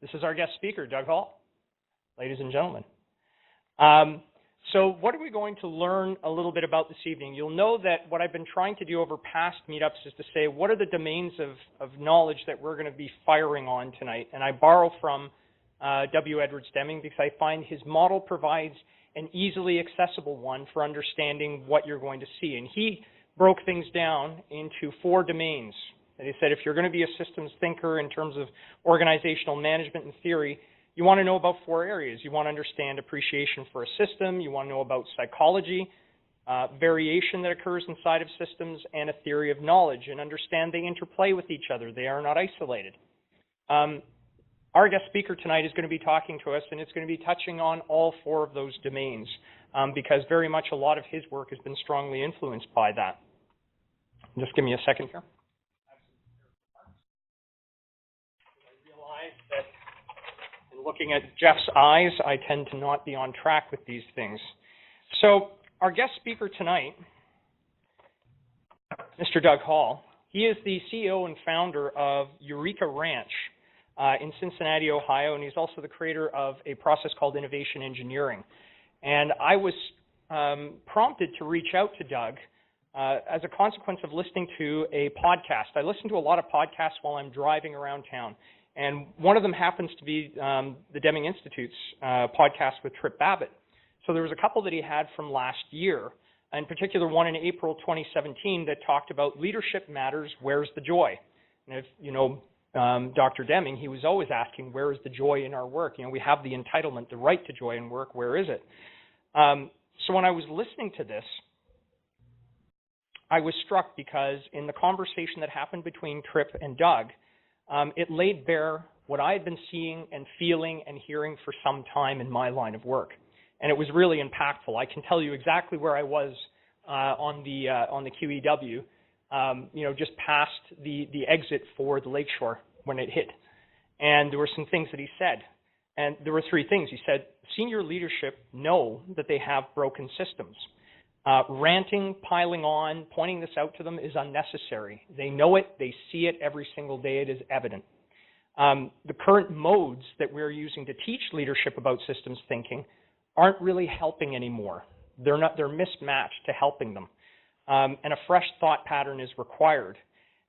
This is our guest speaker, Doug Hall, ladies and gentlemen. So what are we going to learn a little bit about this evening? You'll know that what I've been trying to do over past meetups is to say, what are the domains of knowledge that we're going to be firing on tonight? And I borrow from W. Edwards Deming because I find his model provides an easily accessible one for understanding what you're going to see. And he broke things down into 4 domains. And he said if you're going to be a systems thinker in terms of organizational management and theory, you want to know about 4 areas. You want to understand appreciation for a system. You want to know about psychology, variation that occurs inside of systems, and a theory of knowledge, and understand they interplay with each other. They are not isolated. Our guest speaker tonight is going to be talking to us, and it's going to be touching on all 4 of those domains because very much a lot of his work has been strongly influenced by that. Just give me a second here. Looking at Jeff's eyes, I tend to not be on track with these things. So our guest speaker tonight, Mr. Doug Hall, he is the CEO and founder of Eureka Ranch in Cincinnati, Ohio, and he's also the creator of a process called innovation engineering. And I was prompted to reach out to Doug as a consequence of listening to a podcast. I listen to a lot of podcasts while I'm driving around town. And one of them happens to be the Deming Institute's podcast with Trip Babbitt. So there was a couple that he had from last year, in particular one in April 2017 that talked about leadership matters, where's the joy? And if you know Dr. Deming, he was always asking, where is the joy in our work? You know, we have the entitlement, the right to joy in work, where is it? So when I was listening to this, I was struck because in the conversation that happened between Trip and Doug, it laid bare what I had been seeing and feeling and hearing for some time in my line of work, and it was really impactful. I can tell you exactly where I was on the QEW, you know, just past the exit for the lakeshore when it hit, and there were some things that he said, and there were 3 things. He said, senior leadership know that they have broken systems. Ranting, piling on, pointing this out to them is unnecessary. They know it. They see it every single day. It is evident. The current modes that we're using to teach leadership about systems thinking aren't really helping anymore. They're mismatched to helping them. And a fresh thought pattern is required.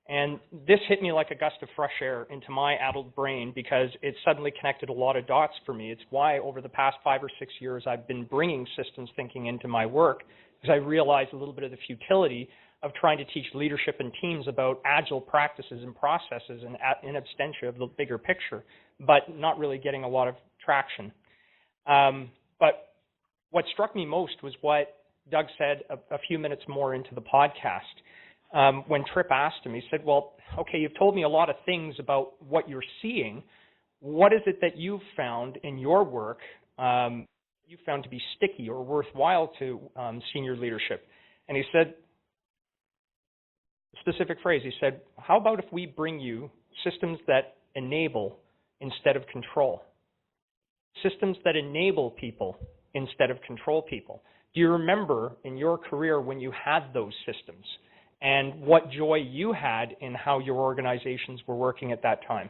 And this hit me like a gust of fresh air into my addled brain because it suddenly connected a lot of dots for me. It's why over the past 5 or 6 years I've been bringing systems thinking into my work, because I realized a little bit of the futility of trying to teach leadership and teams about agile practices and processes and in absentia of the bigger picture, but not really getting a lot of traction. But what struck me most was what Doug said a few minutes more into the podcast. When Trip asked him, he said, well, okay, you've told me a lot of things about what you're seeing. What is it that you've found in your work you found to be sticky or worthwhile to senior leadership? And he said, a specific phrase, he said, how about if we bring you systems that enable instead of control? Systems that enable people instead of control people. Do you remember in your career when you had those systems and what joy you had in how your organizations were working at that time?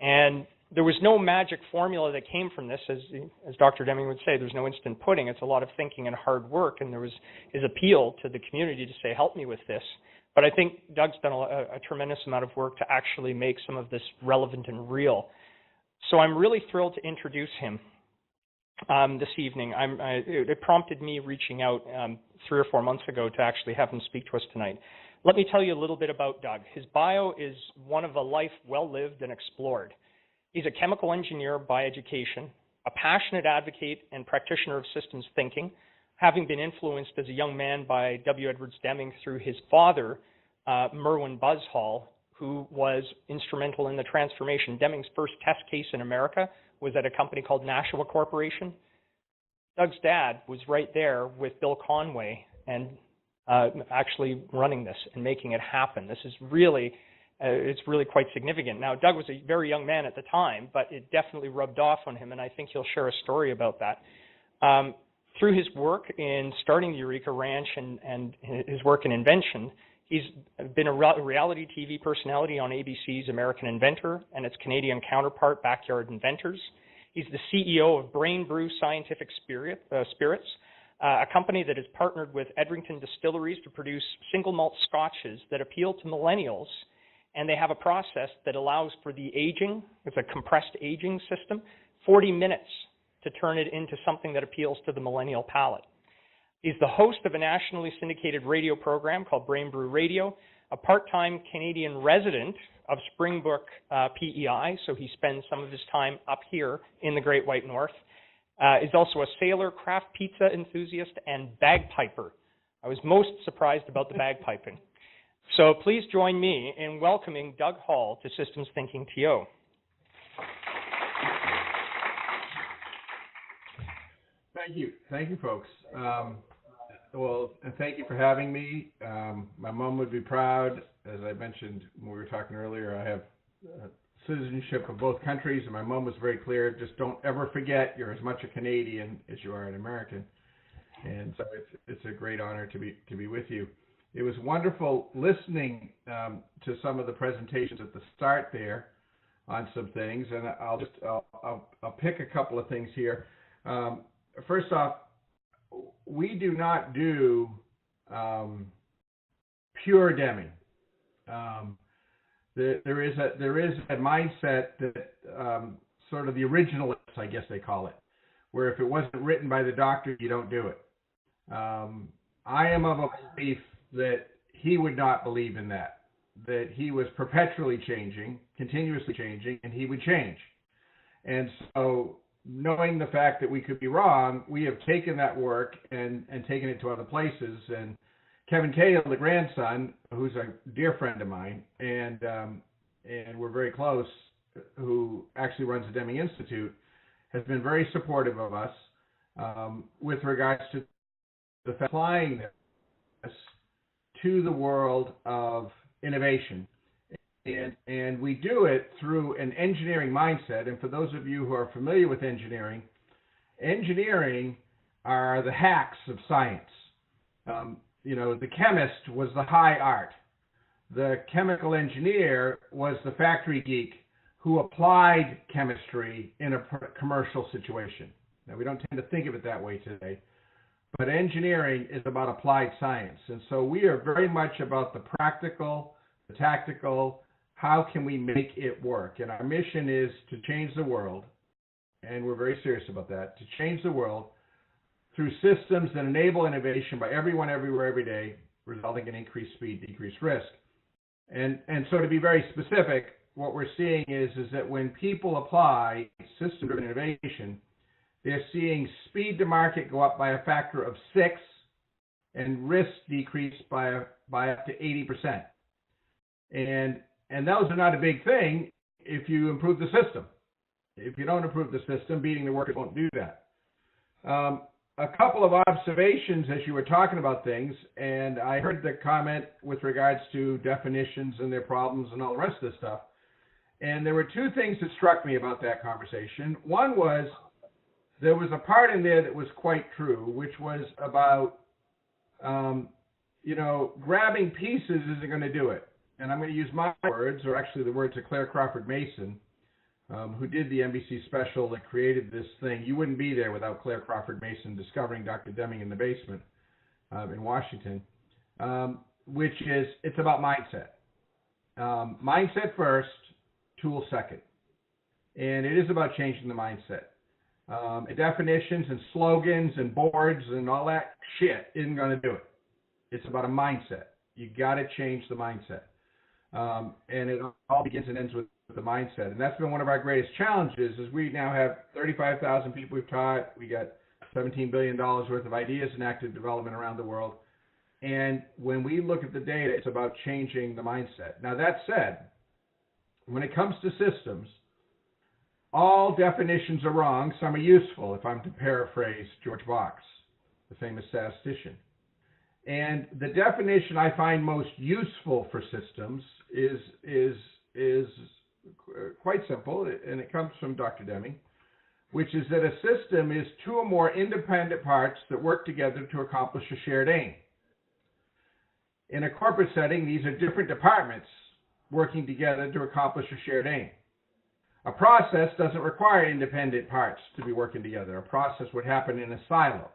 And there was no magic formula that came from this. As Dr. Deming would say, there's no instant pudding. It's a lot of thinking and hard work, and there was his appeal to the community to say, help me with this. But I think Doug's done a tremendous amount of work to actually make some of this relevant and real. So I'm really thrilled to introduce him this evening. It prompted me reaching out 3 or 4 months ago to actually have him speak to us tonight. Let me tell you a little bit about Doug. His bio is one of a life well lived and explored. He's a chemical engineer by education, a passionate advocate and practitioner of systems thinking, having been influenced as a young man by W. Edwards Deming through his father, Merwin Buzz Hall, who was instrumental in the transformation. Deming's first test case in America was at a company called Nashua Corporation. Doug's dad was right there with Bill Conway and actually running this and making it happen. This is really it's really quite significant. Now, Doug was a very young man at the time, but it definitely rubbed off on him, and I think he'll share a story about that. Through his work in starting the Eureka Ranch and his work in invention, He's been a reality TV personality on ABC's American Inventor and its Canadian counterpart, Backyard Inventors. He's the CEO of Brain Brew Scientific Spirits, a company that has partnered with Edrington Distilleries to produce single malt scotches that appeal to millennials. And they have a process that allows for the aging, it's a compressed aging system, 40 minutes to turn it into something that appeals to the millennial palate. He's the host of a nationally syndicated radio program called Brain Brew Radio, a part-time Canadian resident of Springbrook, PEI, so he spends some of his time up here in the Great White North. Is also a sailor, craft pizza enthusiast, and bagpiper. I was most surprised about the bagpiping. So please join me in welcoming Doug Hall to Systems Thinking TO. Thank you, folks. Well, and thank you for having me. My mom would be proud. As I mentioned when we were talking earlier, I have citizenship of both countries, and my mom was very clear, just don't ever forget you're as much a Canadian as you are an American. And so it's a great honor to be with you. It was wonderful listening to some of the presentations at the start there on some things, and I'll pick a couple of things here. First off, we do not do pure Deming. There is a mindset that sort of the originalists, I guess they call it, where if it wasn't written by the doctor, you don't do it. I am of a belief that he would not believe in that he was perpetually changing, continuously changing, and he would change. And so knowing the fact that we could be wrong, we have taken that work and taken it to other places. And Kevin Cahill, the grandson, who's a dear friend of mine, and we're very close, who actually runs the Deming Institute, has been very supportive of us with regards to applying this to the world of innovation. And we do it through an engineering mindset. And for those of you who are familiar with engineering are the hacks of science. The chemist was the high art. The chemical engineer was the factory geek who applied chemistry in a commercial situation. Now, we don't tend to think of it that way today, but engineering is about applied science. And so we are very much about the practical, the tactical, how can we make it work? And our mission is to change the world, and we're very serious about that, to change the world through systems that enable innovation by everyone, everywhere, every day, resulting in increased speed, decreased risk. And so to be very specific, what we're seeing is that when people apply system-driven innovation, they're seeing speed to market go up by a factor of 6 and risk decrease by up to 80%. And those are not a big thing if you improve the system. If you don't improve the system, beating the workers won't do that. A couple of observations as you were talking about things, and I heard the comment with regards to definitions and their problems and all the rest of this stuff. And there were two things that struck me about that conversation. One was there was a part in there that was quite true, which was about, grabbing pieces isn't going to do it. And I'm going to use my words, or actually the words of Claire Crawford Mason, who did the NBC special that created this thing. You wouldn't be there without Claire Crawford Mason discovering Dr. Deming in the basement in Washington, which is, it's about mindset. Mindset first, tool second. And it is about changing the mindset. Definitions and slogans and boards and all that shit isn't going to do it. It's about a mindset. You got to change the mindset. And it all begins and ends with the mindset. And that's been one of our greatest challenges is we now have 35,000 people we've taught. We got $17 billion worth of ideas in active development around the world. And when we look at the data, it's about changing the mindset. Now, that said, when it comes to systems, all definitions are wrong. Some are useful, if I'm to paraphrase George Box, the famous statistician. And the definition I find most useful for systems is quite simple, and it comes from Dr. Deming, which is that a system is two or more independent parts that work together to accomplish a shared aim. In a corporate setting, these are different departments working together to accomplish a shared aim. A process doesn't require independent parts to be working together. A process would happen in a silo.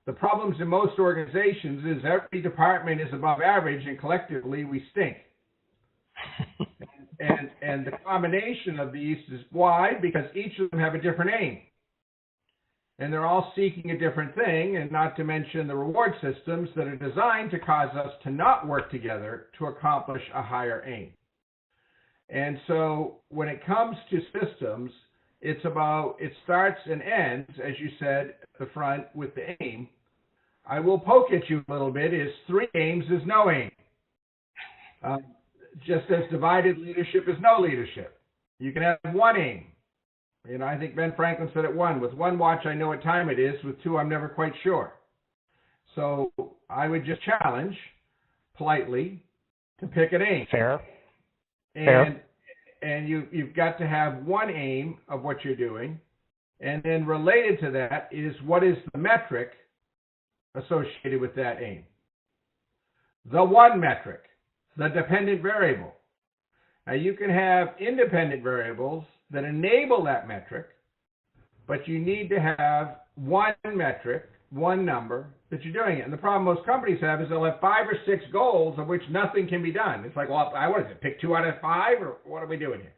The problems in most organizations is every department is above average and collectively we stink. and the combination of these is why? Because each of them have a different aim. And they're all seeking a different thing, and not to mention the reward systems that are designed to cause us to not work together to accomplish a higher aim. And so when it comes to systems, it's about, it starts and ends, as you said at the front, with the aim. I will poke at you a little bit, is 3 aims is no aim. Just as divided leadership is no leadership. You can have 1 aim. You know, I think Ben Franklin said it 1. With 1 watch, I know what time it is. With 2, I'm never quite sure. So I would just challenge, politely, to pick an aim. Fair. And you've got to have 1 aim of what you're doing. And then related to that is, what is the metric associated with that aim? The 1 metric, the dependent variable. Now you can have independent variables that enable that metric, but you need to have 1 metric, 1 number that you're doing it. And the problem most companies have is they'll have 5 or 6 goals of which nothing can be done. It's like, well, what is it, pick 2 out of 5, or what are we doing here?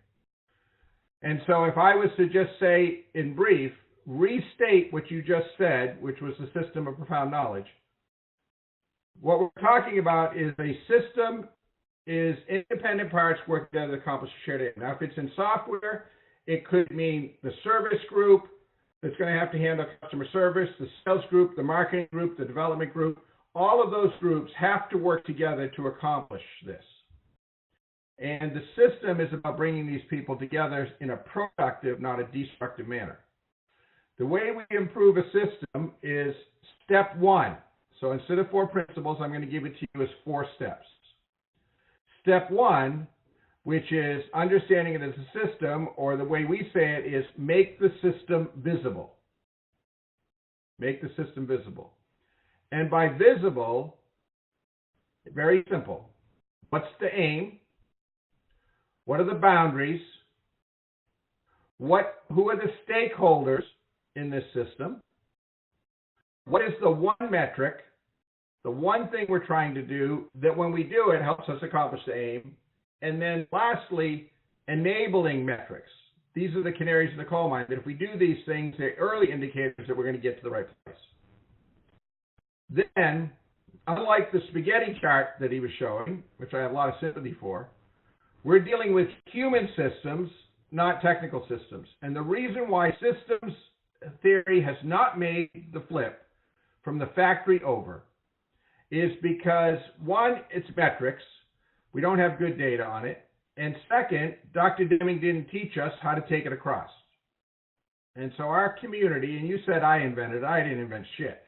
And so if I was to just say in brief, restate what you just said, which was the system of profound knowledge, what we're talking about is a system is independent parts work together to accomplish a shared aim. Now, if it's in software, it could mean the service group that's going to have to handle customer service, the sales group, the marketing group, the development group. All of those groups have to work together to accomplish this. And the system is about bringing these people together in a productive, not a destructive manner. The way we improve a system is step 1. So instead of 4 principles, I'm going to give it to you as 4 steps. Step 1, which is understanding it as a system, or the way we say it is make the system visible. Make the system visible. And by visible, very simple. What's the aim? What are the boundaries? Who are the stakeholders in this system? What is the 1 metric, the 1 thing we're trying to do that when we do it helps us accomplish the aim? And then lastly, enabling metrics. These are the canaries in the coal mine, that if we do these things, they're early indicators that we're going to get to the right place. Then, unlike the spaghetti chart that he was showing, which I have a lot of sympathy for, we're dealing with human systems, not technical systems. And the reason why systems theory has not made the flip from the factory over is because, 1, it's metrics. We don't have good data on it. And second, Dr. Deming didn't teach us how to take it across. And so our community, and you said I invented it, I didn't invent shit.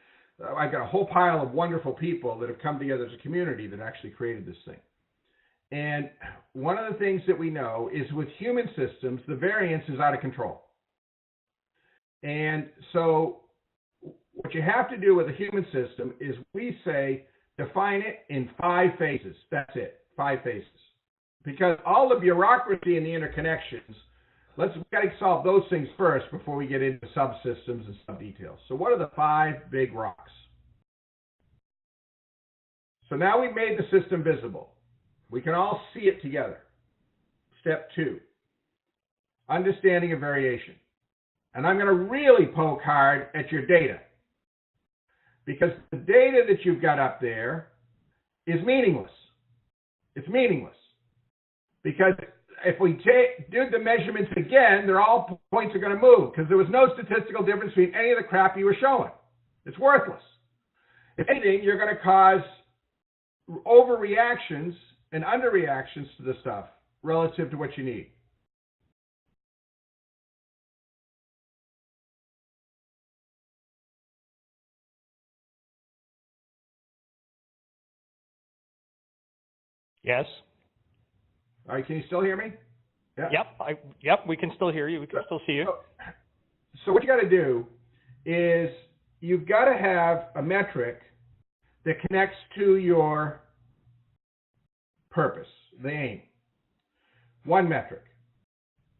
I've got a whole pile of wonderful people that have come together as a community that actually created this thing. And one of the things that we know is with human systems, the variance is out of control. And so what you have to do with a human system is we say, define it in 5 phases. That's it, 5 phases. Because all the bureaucracy and the interconnections, we've got to solve those things first before we get into subsystems and sub-details. So what are the 5 big rocks? So now we've made the system visible. We can all see it together. Step 2, understanding of variation. And I'm going to really poke hard at your data, because the data that you've got up there is meaningless. It's meaningless. Because if we do the measurements again, all points are going to move, because there was no statistical difference between any of the crap you were showing. It's worthless. If anything, you're going to cause overreactions and underreactions to the stuff relative to what you need. Yes. All right, can you still hear me? Yeah. Yep, we can still hear you. We can still see you. So what you got to do is you've got to have a metric that connects to your purpose, the aim. One metric.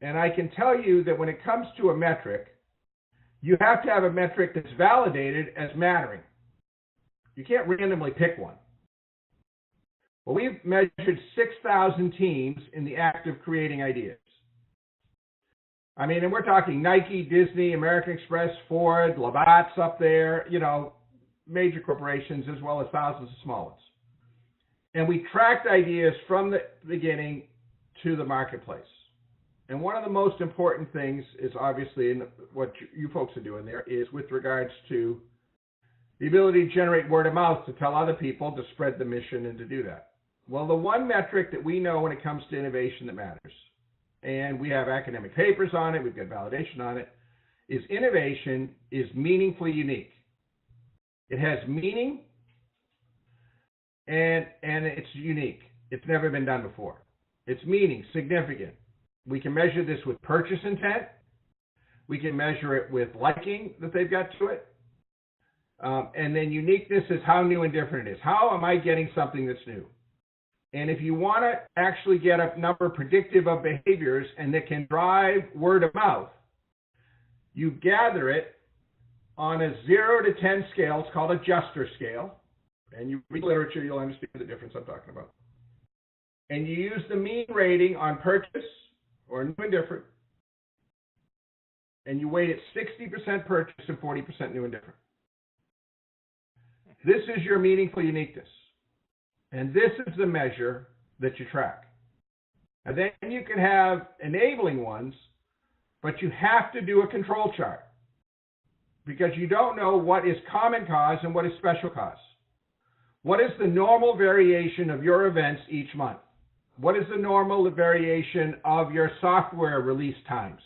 And I can tell you that when it comes to a metric, you have to have a metric that's validated as mattering. You can't randomly pick one. Well, we've measured 6,000 teams in the act of creating ideas. I mean, and we're talking Nike, Disney, American Express, Ford, Labatt's up there, you know, major corporations as well as thousands of small ones. And we tracked ideas from the beginning to the marketplace. And one of the most important things is obviously in what you folks are doing there is with regards to the ability to generate word of mouth to tell other people to spread the mission and to do that. Well, the one metric that we know when it comes to innovation that matters, and we have academic papers on it, we've got validation on it, is innovation is meaningfully unique. It has meaning and it's unique. It's never been done before. It's meaning, significant. We can measure this with purchase intent. We can measure it with liking that they've got to it. And then uniqueness is how new and different it is. How am I getting something that's new? And if you want to actually get a number predictive of behaviors and that can drive word of mouth, you gather it on a 0 to 10 scale. It's called a Juster scale. And you read literature, you'll understand the difference I'm talking about. And you use the mean rating on purchase or new and different. And you weight it 60% purchase and 40% new and different. This is your meaningful uniqueness. And this is the measure that you track. And then you can have enabling ones, but you have to do a control chart because you don't know what is common cause and what is special cause. What is the normal variation of your events each month? What is the normal variation of your software release times?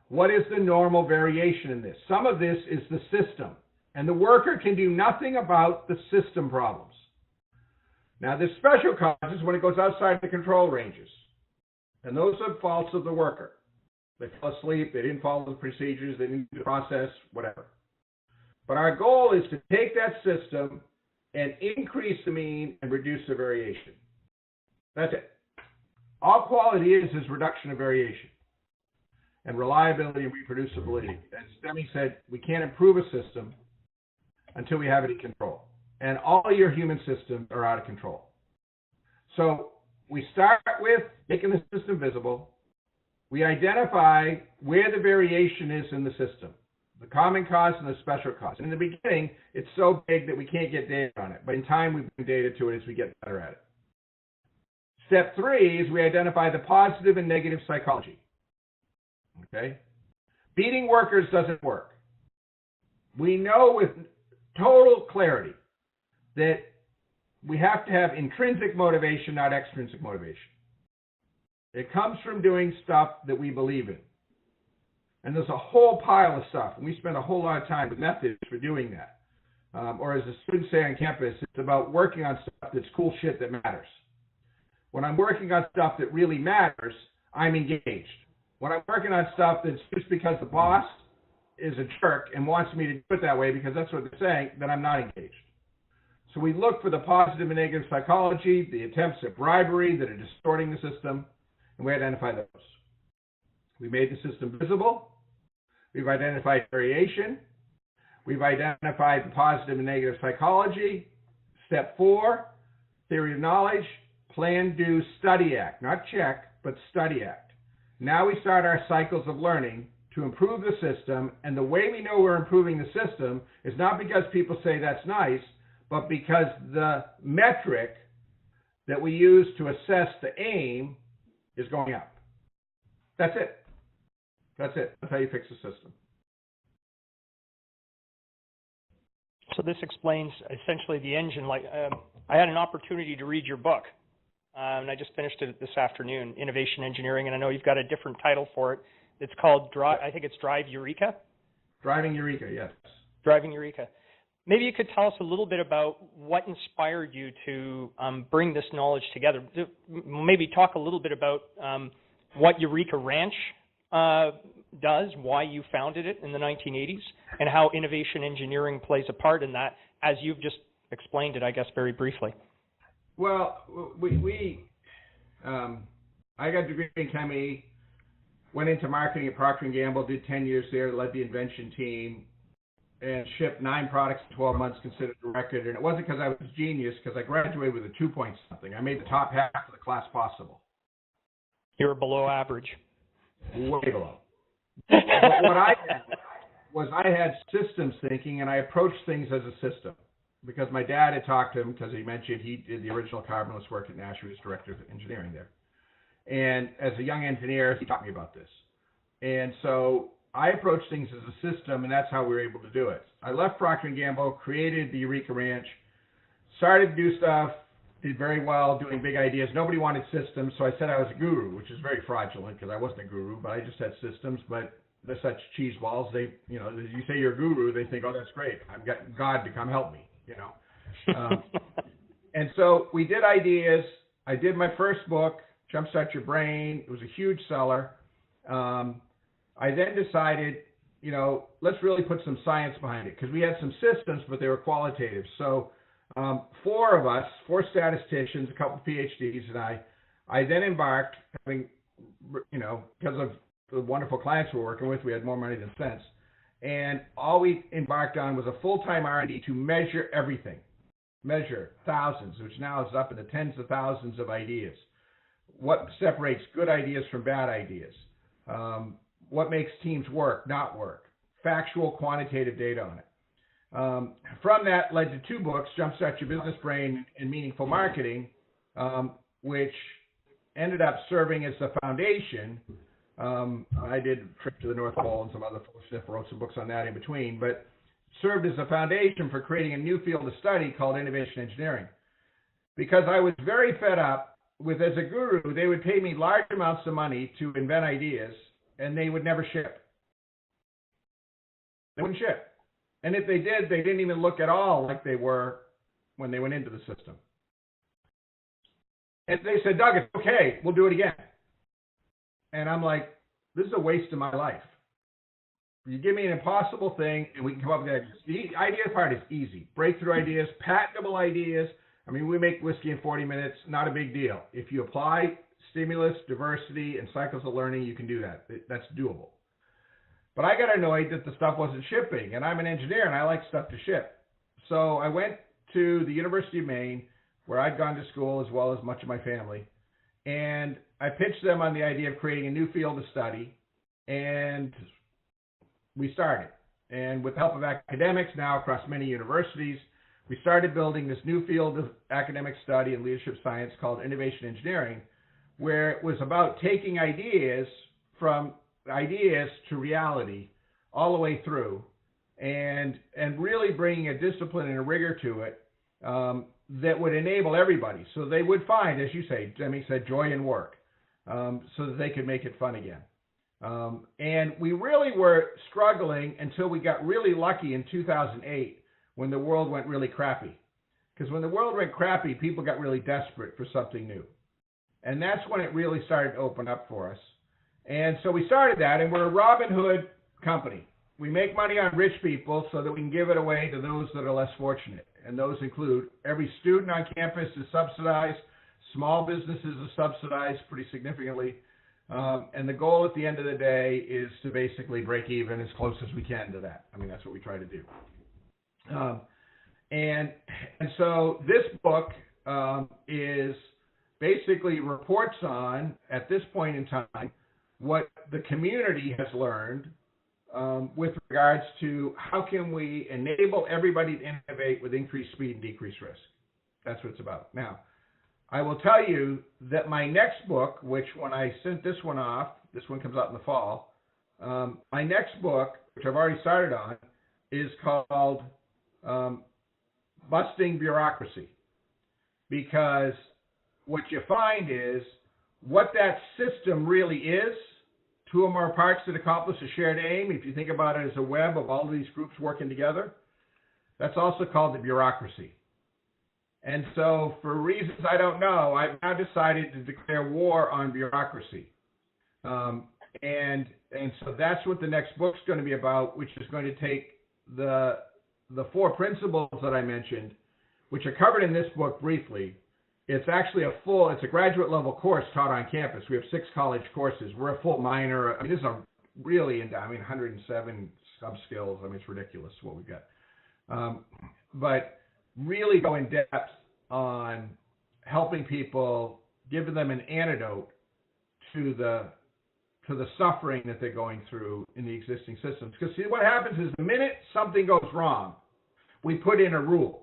What is the normal variation in this? Some of this is the system, and the worker can do nothing about the system problems. Now, the special causes when it goes outside the control ranges, and those are faults of the worker. They fell asleep, they didn't follow the procedures, they didn't do the process, whatever. But our goal is to take that system and increase the mean and reduce the variation. That's it. All quality is reduction of variation and reliability and reproducibility. As Demi said, we can't improve a system until we have it in control. And all your human systems are out of control. So we start with making the system visible. We identify where the variation is in the system, the common cause and the special cause. And in the beginning, it's so big that we can't get data on it. But in time, we bring data to it as we get better at it. Step 3 is we identify the positive and negative psychology. Okay? Beating workers doesn't work. We know with total clarity that we have to have intrinsic motivation, not extrinsic motivation. It comes from doing stuff that we believe in. And there's a whole pile of stuff, and we spend a whole lot of time with methods for doing that. Or as the students say on campus, it's about working on stuff that's cool shit that matters. When I'm working on stuff that really matters, I'm engaged. When I'm working on stuff that's just because the boss is a jerk and wants me to do it that way because that's what they're saying, then I'm not engaged. So we look for the positive and negative psychology, the attempts at bribery that are distorting the system, and we identify those. We made the system visible. We've identified variation. We've identified the positive and negative psychology. Step 4, theory of knowledge, plan, do, study, act. Not check, but study, act. Now we start our cycles of learning to improve the system, and the way we know we're improving the system is not because people say that's nice, but because the metric that we use to assess the aim is going up. That's it. That's it. That's how you fix the system. So this explains essentially the engine. Like I had an opportunity to read your book, and I just finished it this afternoon, Innovation Engineering, and I know you've got a different title for it. It's called I think it's Drive Eureka? Driving Eureka, yes. Driving Eureka. Maybe you could tell us a little bit about what inspired you to bring this knowledge together. Maybe talk a little bit about what Eureka Ranch does, why you founded it in the 1980s, and how innovation engineering plays a part in that, as you've just explained it, I guess, very briefly. Well, we I got a degree in chemistry, went into marketing at Procter & Gamble, did 10 years there, led the invention team, and shipped 9 products in 12 months, considered a record. And it wasn't because I was a genius, because I graduated with a 2 point something. I made the top half of the class possible. You were below average. Way below. But what I had was I had systems thinking, and I approached things as a system. Because my dad had talked to him, because he mentioned he did the original carbonless work at Nash, he was director of engineering there. And as a young engineer, he taught me about this. And so I approached things as a system, and that's how we were able to do it. I left Procter & Gamble, created the Eureka Ranch, started to do stuff, did very well doing big ideas. Nobody wanted systems, so I said I was a guru, which is very fraudulent because I wasn't a guru, but I just had systems. But they're such cheese balls. They, you know, you say you're a guru, they think, oh, that's great. I've got God to come help me, you know. And so we did ideas. I did my first book, Jumpstart Your Brain. It was a huge seller. I then decided, you know, let's really put some science behind it because we had some systems, but they were qualitative. So 4 of us, 4 statisticians, a couple of PhDs, and I then embarked, having, you know, because of the wonderful clients we're working with, we had more money than sense. And all we embarked on was a full-time R&D to measure everything, measure thousands, which now is up in the tens of thousands of ideas. What separates good ideas from bad ideas? What makes teams work, not work? Factual, quantitative data on it. From that led to 2 books, Jumpstart Your Business Brain and Meaningful Marketing, which ended up serving as the foundation. I did a trip to the North Pole and some other stuff, wrote some books on that in between, but served as a foundation for creating a new field of study called innovation engineering. Because I was very fed up with, as a guru, they would pay me large amounts of money to invent ideas, and they would never ship. They wouldn't ship. And if they did, they didn't even look at all like they were when they went into the system. And they said, Doug, it's okay, we'll do it again. And I'm like, this is a waste of my life. You give me an impossible thing, and we can come up with ideas. The idea part is easy. Breakthrough ideas, patentable ideas. I mean, we make whiskey in 40 minutes, not a big deal. If you apply stimulus, diversity, and cycles of learning, you can do that. That's doable. But I got annoyed that the stuff wasn't shipping, and I'm an engineer, and I like stuff to ship. So I went to the University of Maine, where I'd gone to school as well as much of my family, and I pitched them on the idea of creating a new field of study, and we started. And with the help of academics now across many universities, we started building this new field of academic study and leadership science called innovation engineering, where it was about taking ideas from ideas to reality all the way through, and really bringing a discipline and a rigor to it that would enable everybody. So they would find, as you say, Demi said, joy in work, so that they could make it fun again. And we really were struggling until we got really lucky in 2008 when the world went really crappy. Because when the world went crappy, people got really desperate for something new. And that's when it really started to open up for us. And so we started that, and we're a Robin Hood company. We make money on rich people so that we can give it away to those that are less fortunate. And those include every student on campus is subsidized, small businesses are subsidized pretty significantly. And the goal at the end of the day is to basically break even as close as we can to that. I mean, that's what we try to do. And so this book is basically reports on, at this point in time, what the community has learned with regards to how can we enable everybody to innovate with increased speed and decreased risk. That's what it's about. Now, I will tell you that my next book, which when I sent this one off, this one comes out in the fall, my next book, which I've already started on, is called Busting Bureaucracy. Because what you find is what that system really is, 2 or more parts that accomplish a shared aim, if you think about it as a web of all of these groups working together, that's also called the bureaucracy. And so for reasons I don't know, I've now decided to declare war on bureaucracy. And so that's what the next book's going to be about, which is going to take the 4 principles that I mentioned, which are covered in this book briefly, It's actually it's a graduate level course taught on campus. We have 6 college courses. We're a full minor. I mean, this is a really 107 sub-skills. I mean, it's ridiculous what we've got. But really go in depth on helping people, giving them an antidote to the suffering that they're going through in the existing systems. Because see, what happens is the minute something goes wrong, we put in a rule.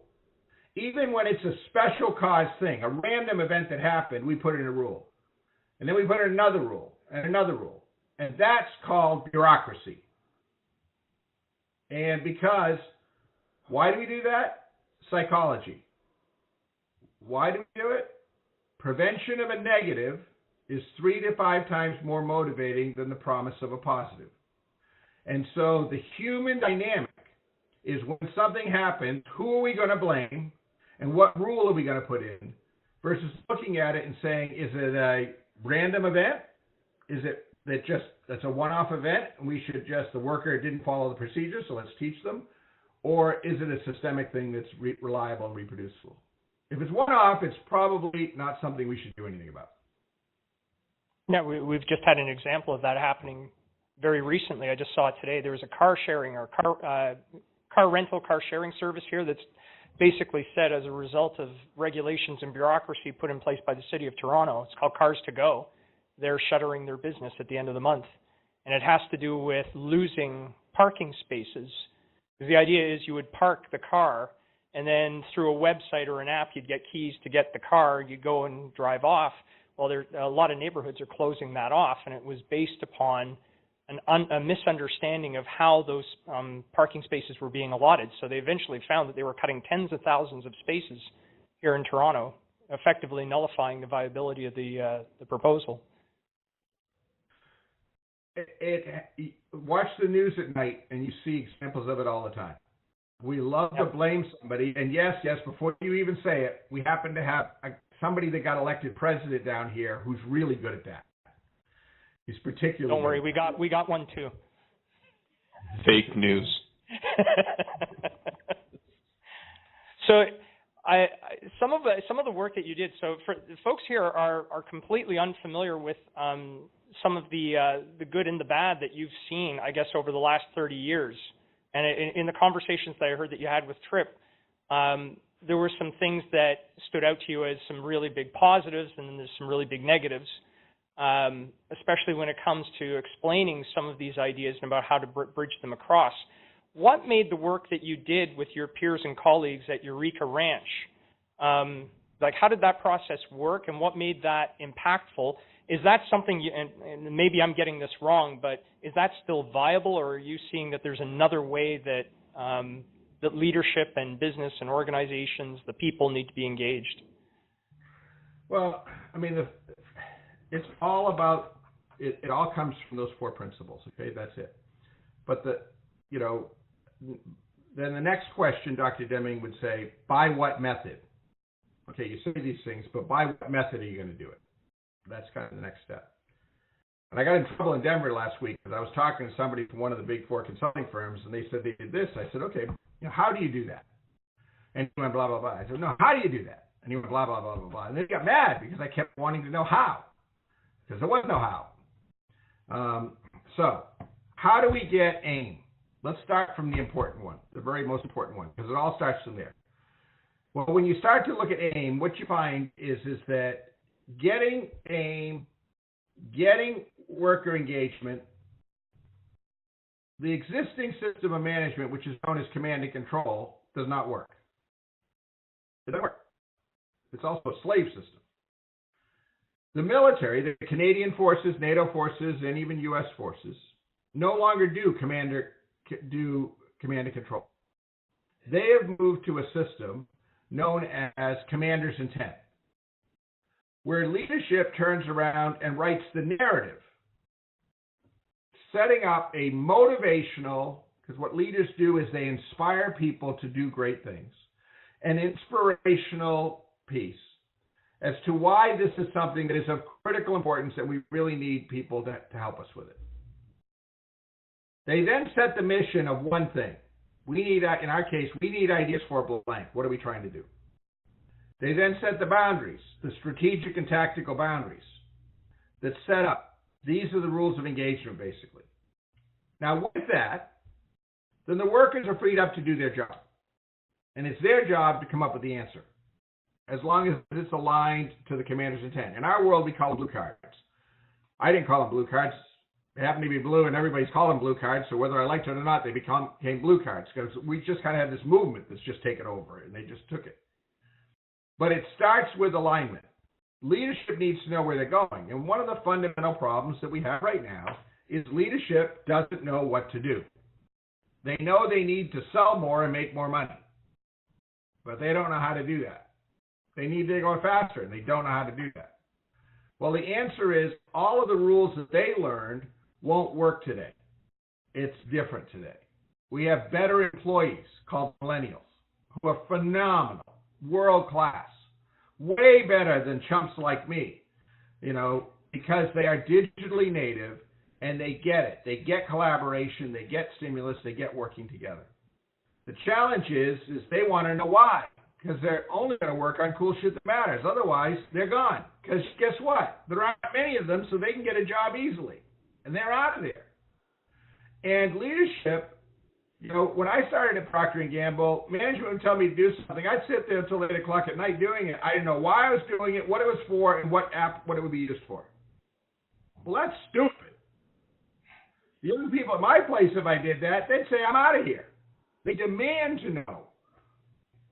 Even when it's a special cause thing, a random event that happened, we put in a rule. And then we put in another rule and another rule. And that's called bureaucracy. And because, why do we do that? Psychology. Why do we do it? Prevention of a negative is 3 to 5 times more motivating than the promise of a positive. And so the human dynamic is when something happens, who are we going to blame and what rule are we going to put in, versus looking at it and saying, is it a random event? Is it that's a one-off event and the worker didn't follow the procedure, so let's teach them? Or is it a systemic thing that's reliable and reproducible? If it's one-off, it's probably not something we should do anything about. Yeah, we've just had an example of that happening very recently. I just saw it today. There was a car sharing or car rental, car sharing service here that's basically said, as a result of regulations and bureaucracy put in place by the City of Toronto, it's called Cars to Go, they're shuttering their business at the end of the month. And it has to do with losing parking spaces. The idea is you would park the car, and then through a website or an app, you'd get keys to get the car, you go and drive off. Well, a lot of neighborhoods are closing that off, and it was based upon a misunderstanding of how those parking spaces were being allotted. So they eventually found that they were cutting tens of thousands of spaces here in Toronto, effectively nullifying the viability of the proposal. Watch the news at night, and you see examples of it all the time. We love to blame somebody, and yes, before you even say it, we happen to have somebody that got elected president down here who's really good at that. He's particularly. Don't worry, we got one too. Fake news. So, some of the work that you did. So, for folks here are completely unfamiliar with some of the good and the bad that you've seen, I guess, over the last 30 years. And in the conversations that I heard that you had with Tripp, there were some things that stood out to you as some really big positives, and then there's some really big negatives. Especially when it comes to explaining some of these ideas and about how to bridge them across. What made the work that you did with your peers and colleagues at Eureka Ranch, how did that process work, and what made that impactful? Is that something, and maybe I'm getting this wrong, but is that still viable, or are you seeing that there's another way that that leadership and business and organizations, the people, need to be engaged? Well, I mean, it's all about, it all comes from those 4 principles, okay? That's it. But then the next question, Dr. Deming would say, by what method? Okay, you say these things, but by what method are you going to do it? That's kind of the next step. And I got in trouble in Denver last week because I was talking to somebody from one of the big 4 consulting firms, and they said they did this. I said, okay, how do you do that? And he went blah, blah, blah. I said, no, how do you do that? And he went blah, blah, blah, blah, blah. And then he got mad because I kept wanting to know how, because there was no how. So how do we get AIM? Let's start from the important one, the very most important one, because it all starts from there. Well, when you start to look at AIM, what you find is that getting AIM, getting worker engagement, the existing system of management, which is known as command and control, does not work. It doesn't work. It's also a slave system. The military, the Canadian forces, NATO forces, and even U.S. forces, no longer do command and control. They have moved to a system known as commander's intent, where leadership turns around and writes the narrative, setting up a motivational, because what leaders do is they inspire people to do great things, an inspirational piece as to why this is something that is of critical importance and we really need people to help us with it. They then set the mission of one thing. We need, in our case, we need ideas for blank. What are we trying to do? They then set the boundaries, the strategic and tactical boundaries that set up. These are the rules of engagement, basically. Now, with that, then the workers are freed up to do their job. And it's their job to come up with the answer, as long as it's aligned to the commander's intent. In our world, we call them blue cards. I didn't call them blue cards. They happen to be blue, and everybody's calling them blue cards, so whether I liked it or not, they became blue cards, because we just kind of have this movement that's just taken over, and they just took it. But it starts with alignment. Leadership needs to know where they're going, and one of the fundamental problems that we have right now is leadership doesn't know what to do. They know they need to sell more and make more money, but they don't know how to do that. They need to go faster, and they don't know how to do that. Well, the answer is all of the rules that they learned won't work today. It's different today. We have better employees called millennials who are phenomenal, world class, way better than chumps like me, because they are digitally native and they get it. They get collaboration, they get stimulus, they get working together. The challenge is they want to know why, because they're only going to work on cool shit that matters. Otherwise, they're gone. Because guess what? There aren't many of them, so they can get a job easily. And they're out of there. And leadership, when I started at Procter & Gamble, management would tell me to do something. I'd sit there until 8 o'clock at night doing it. I didn't know why I was doing it, what it was for, and what it would be used for. Well, that's stupid. The young people at my place, if I did that, they'd say, I'm out of here. They demand to know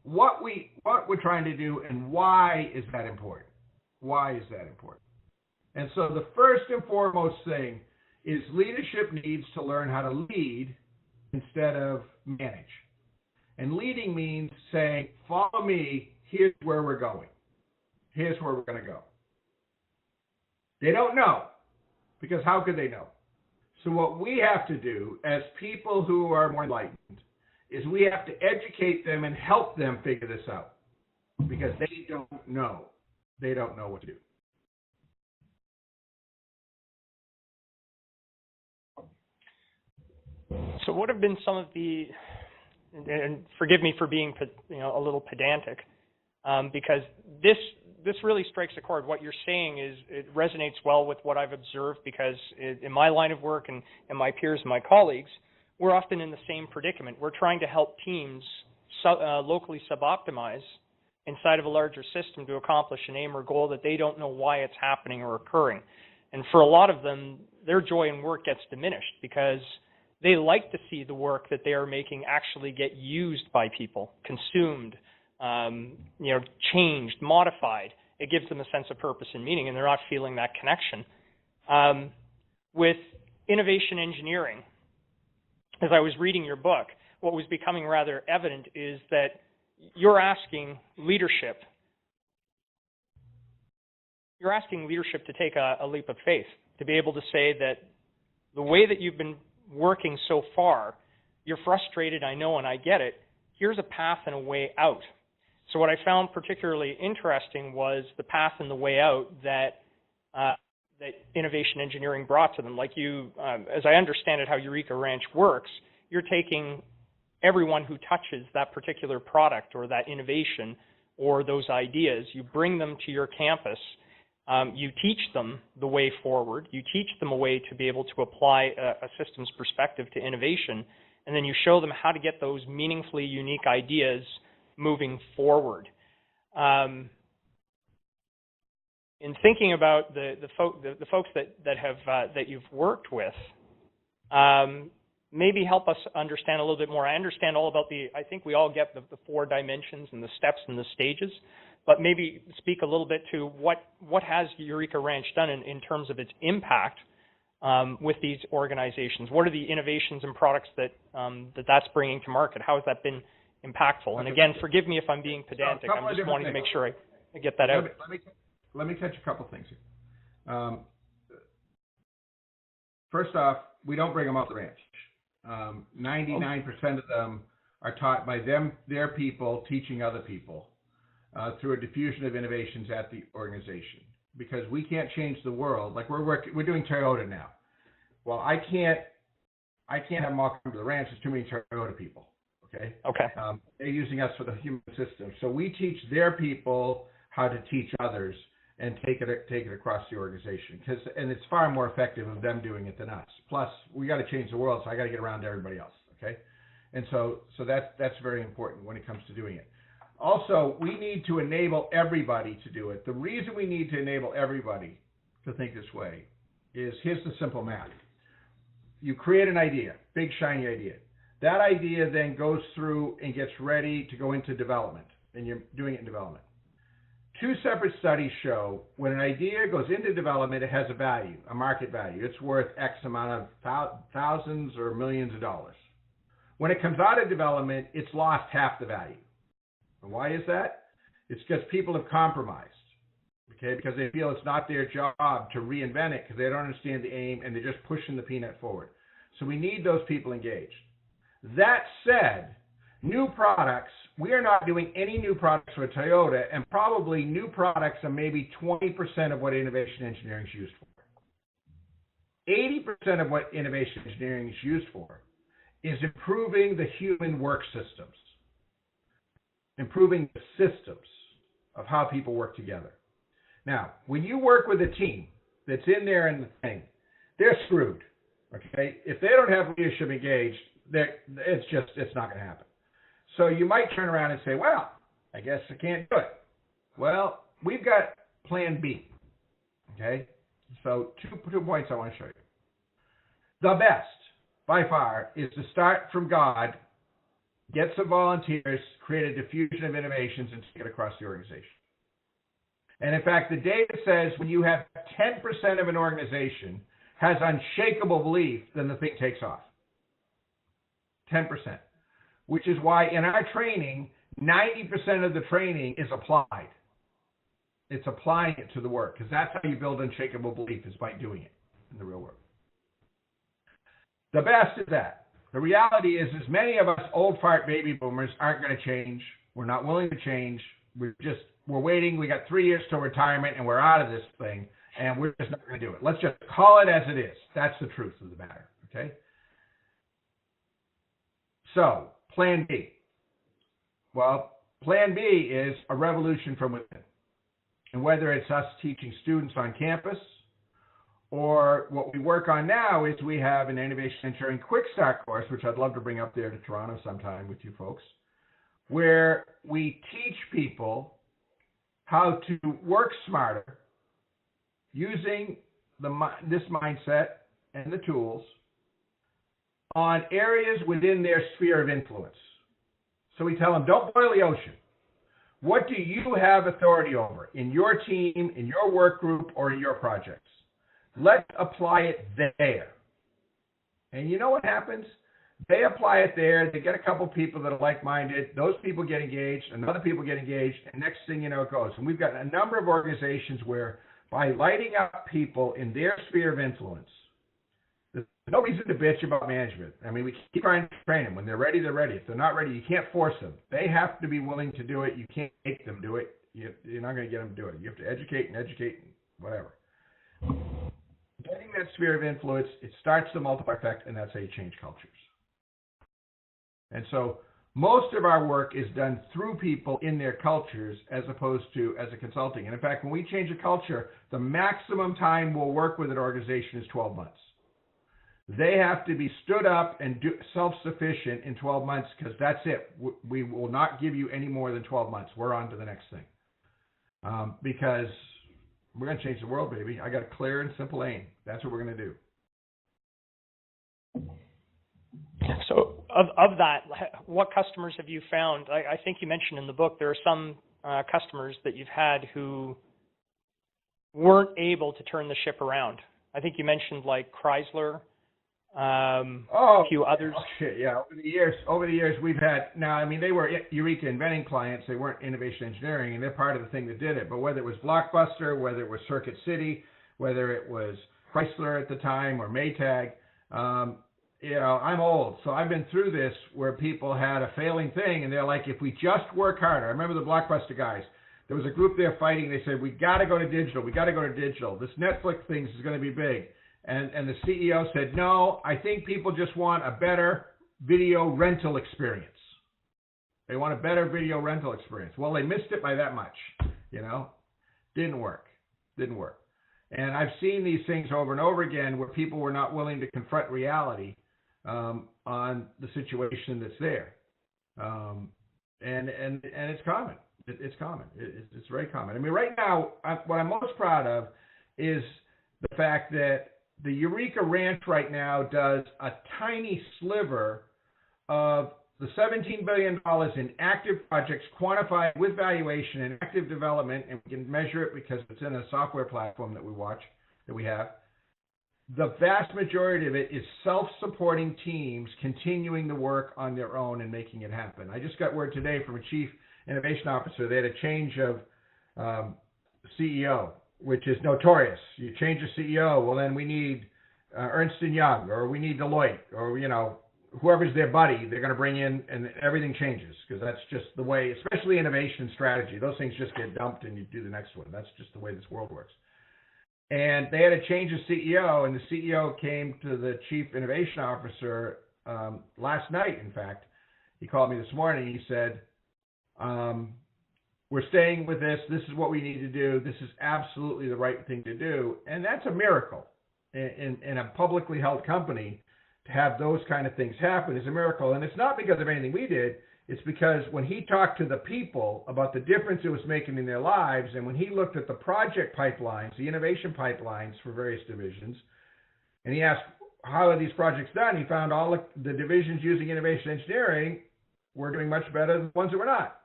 what we're trying to do and why is that important. Why is that important? And so the first and foremost thing is leadership needs to learn how to lead instead of manage. And leading means saying, follow me, here's where we're going. Here's where we're going to go. They don't know, because how could they know? So what we have to do as people who are more enlightened is we have to educate them and help them figure this out, because they don't know. They don't know what to do. So what have been some of the, and forgive me for being a little pedantic, because this really strikes a chord. What you're saying is it resonates well with what I've observed, because in my line of work and my peers and my colleagues, we're often in the same predicament. We're trying to help teams locally suboptimize inside of a larger system to accomplish an aim or goal that they don't know why it's happening or occurring. And for a lot of them, their joy in work gets diminished because they like to see the work that they are making actually get used by people, consumed, changed, modified. It gives them a sense of purpose and meaning, and they're not feeling that connection. With innovation engineering, as I was reading your book, what was becoming rather evident is that you're asking leadership to take a leap of faith, to be able to say that the way that you've been working so far, you're frustrated, I know, and I get it. Here's a path and a way out. So what I found particularly interesting was the path and the way out that innovation engineering brought to them. Like as I understand it, how Eureka Ranch works, you're taking everyone who touches that particular product or that innovation or those ideas, you bring them to your campus, you teach them the way forward, you teach them a way to be able to apply a systems perspective to innovation, and then you show them how to get those meaningfully unique ideas moving forward. In thinking about the folks that you've worked with, maybe help us understand a little bit more. I understand all about I think we all get the 4 dimensions and the steps and the stages, but maybe speak a little bit to what has Eureka Ranch done in terms of its impact with these organizations. What are the innovations and products that's bringing to market? How has that been impactful? And again, forgive me if I'm being pedantic. I'm just wanting to make sure I get that out. Let me catch a couple things here. First off, we don't bring them off the ranch. 99% of them are taught by their people teaching other people through a diffusion of innovations at the organization. Because we can't change the world. Like we're doing Toyota now. Well, I can't have them all come to the ranch. There's too many Toyota people. Okay. Okay. They're using us for the human system. So we teach their people how to teach others and take it across the organization. And it's far more effective of them doing it than us. Plus, we got to change the world, so I got to get around to everybody else. Okay. And so that's very important when it comes to doing it. Also, we need to enable everybody to do it. The reason we need to enable everybody to think this way is, here's the simple math. You create an idea, big shiny idea. That idea then goes through and gets ready to go into development, and you're doing it in development. 2 separate studies show when an idea goes into development, it has a value, a market value. It's worth X amount of thousands or millions of dollars. When it comes out of development, it's lost half the value. And why is that? It's because people have compromised, okay? Because they feel it's not their job to reinvent it because they don't understand the aim and they're just pushing the peanut forward. So we need those people engaged. That said, new products, we are not doing any new products for Toyota, and probably new products are maybe 20% of what innovation engineering is used for. 80% of what innovation engineering is used for is improving the human work systems, improving the systems of how people work together. Now, when you work with a team that's in there in the thing, they're screwed, okay? If they don't have leadership engaged, it's not going to happen. So you might turn around and say, well, I guess I can't do it. Well, we've got plan B, okay? So two points I want to show you. The best, by far, is to start from God, get some volunteers, create a diffusion of innovations, and take it across the organization. And in fact, the data says when you have 10% of an organization has unshakable belief, then the thing takes off. 10%. Which is why in our training, 90% of the training is applied. It's applying it to the work, because that's how you build unshakable belief, is by doing it in the real world. The best is that. The reality is many of us old fart baby boomers aren't going to change. We're not willing to change. We're waiting. We got 3 years till retirement, and we're out of this thing, and we're just not going to do it. Let's just call it as it is. That's the truth of the matter, okay? So, Plan B. Well, Plan B is a revolution from within. And whether it's us teaching students on campus, or what we work on now is we have an Innovation Engineering Quick Start course, which I'd love to bring up there to Toronto sometime with you folks, where we teach people how to work smarter using this mindset and the tools on areas within their sphere of influence. So we tell them, don't boil the ocean. What do you have authority over in your team, in your work group, or in your projects? Let's apply it there. And you know what happens? They apply it there. They get a couple people that are like-minded. Those people get engaged, and other people get engaged, and next thing you know, it goes. And we've got a number of organizations where by lighting up people in their sphere of influence, there's no reason to bitch about management. I mean, we keep trying to train them. When they're ready, they're ready. If they're not ready, you can't force them. They have to be willing to do it. You can't make them do it. You're not going to get them to do it. You have to educate and whatever. Getting that sphere of influence, it starts the multiplier effect, and that's how you change cultures. And so most of our work is done through people in their cultures as opposed to as a consulting. And in fact, when we change a culture, the maximum time we'll work with an organization is 12 months. They have to be stood up and self-sufficient in 12 months, because that's it. We will not give you any more than 12 months. We're on to the next thing. Because we're going to change the world, baby. I got a clear and simple aim. That's what we're going to do. So of that, what customers have you found? I think you mentioned in the book there are some customers that you've had who weren't able to turn the ship around. I think you mentioned like Chrysler, a few others. Oh, shit, yeah. Over the years, we've had, now, I mean, they were Eureka inventing clients. They weren't innovation engineering, and they're part of the thing that did it. But whether it was Blockbuster, whether it was Circuit City, whether it was Chrysler at the time or Maytag, I'm old, so I've been through this where people had a failing thing, and they're like, if we just work harder. I remember the Blockbuster guys. There was a group there fighting. They said, we got to go to digital. We got to go to digital. This Netflix thing is going to be big. And the CEO said, no, I think people just want a better video rental experience. They want a better video rental experience. Well, they missed it by that much, you know. Didn't work. And I've seen these things over and over again where people were not willing to confront reality on the situation that's there. And it's common. It's common. It's very common. I mean, right now, what I'm most proud of is the fact that the Eureka Ranch right now does a tiny sliver of the $17 billion in active projects quantified with valuation and active development, and we can measure it because it's in a software platform that we have. The vast majority of it is self-supporting teams continuing the work on their own and making it happen. I just got word today from a chief innovation officer. They had a change of CEO, which is notorious. You change the CEO, well, then we need Ernst & Young, or we need Deloitte, or, you know, whoever's their buddy, they're going to bring in, and everything changes, because that's just the way, especially innovation strategy. Those things just get dumped and you do the next one. That's just the way this world works. And they had a change of CEO, and the CEO came to the chief innovation officer last night, in fact. He called me this morning. He said, we're staying with this. This is what we need to do. This is absolutely the right thing to do. And that's a miracle in a publicly held company. To have those kind of things happen is a miracle. And it's not because of anything we did. It's because when he talked to the people about the difference it was making in their lives, and when he looked at the project pipelines, the innovation pipelines for various divisions, and he asked, how are these projects done? He found all the divisions using innovation engineering were doing much better than the ones that were not.